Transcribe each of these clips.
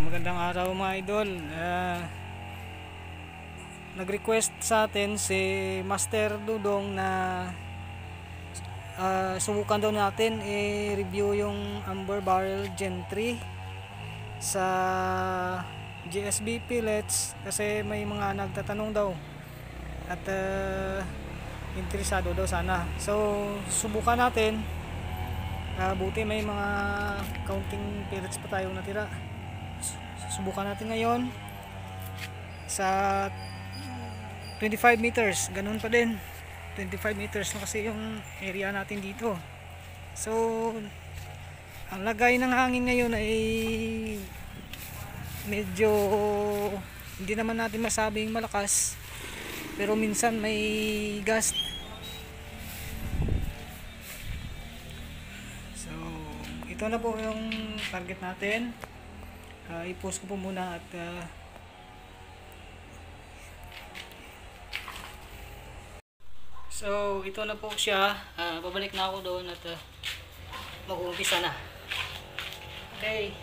Magandang araw mga idol. Nag-request sa atin si Master Dudong na subukan daw natin i-review yung Amber Barrel Gen 3 sa GSB Pellets kasi may mga nagtatanong daw at interesado daw sana. So subukan natin. Buti may mga counting pellets pa tayong natira. Subukan natin ngayon sa 25 meters, ganun pa din, 25 meters na kasi yung area natin dito. So ang lagay ng hangin ngayon ay medyo hindi naman natin masabing malakas, pero minsan may gust. So ito na po yung target natin. I-post ko po muna at so ito na po siya. Babalik na ako doon at mag-uumpisa na. Okay.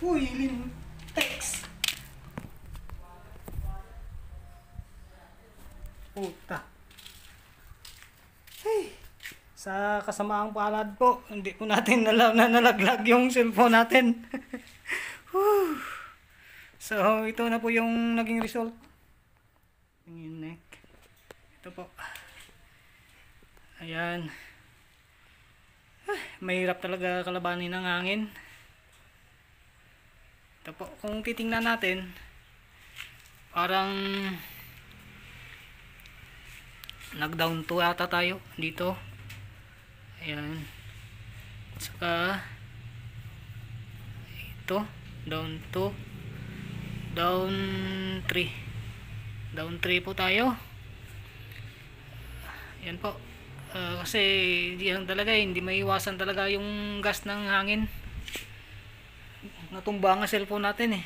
Uy, Lintex. Puta. Hey. Sa kasamaang palad po, hindi po natin nalaglag yung cellphone natin. Whew. So, ito na po yung naging result. Yung neck. Ito po. Ayan. Mahirap talaga kalabanin ng hangin. Ito po, kung titingnan natin, parang nag-down 2 ata tayo dito. Ayan. Saka ito, down 2, down 3. Down 3 po tayo. Ayan po. Kasi diyan talaga hindi maiwasan talaga yung gas ng hangin. Natumba ang cellphone natin eh.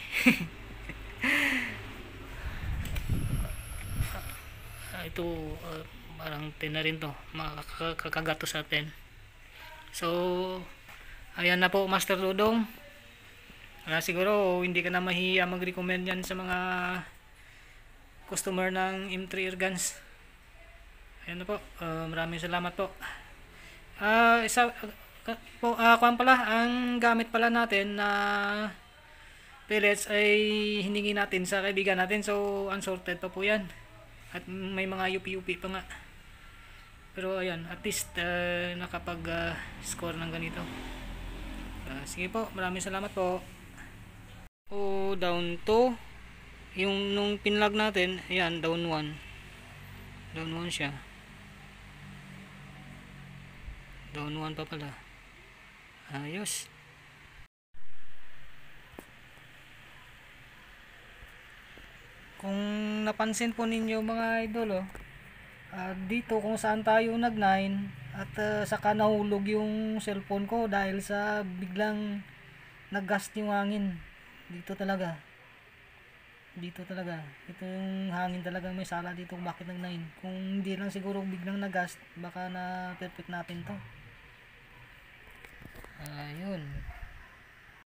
Ito parang tin na rin to, makakagato sa atin. So ayan na po, Master Dudong. Siguro hindi ka na mahiya mag-recommend yan sa mga customer ng M3 Airguns. Ayan na po, maraming salamat po. Isa po, kuwan pala, ang gamit pala natin na pellets ay hiningi natin sa kaibigan natin. So unsorted pa po yan. At may mga UP-UP pa nga. Pero ayan, at least nakapag score ng ganito. Sige po, maraming salamat po. Down 2. Yung nung pinlog natin, ayan, down 1. Down 1 siya. Down 1 pa pala. Ayos. Kung napansin po ninyo mga idol, dito kung saan tayo nag 9 at saka nahulog yung cellphone ko dahil sa biglang nag-gust yung hangin. Dito talaga ito yung hangin talaga, may sala dito kung bakit nag 9. Kung hindi lang siguro biglang nag-gust, baka na perfect natin to. Ayun.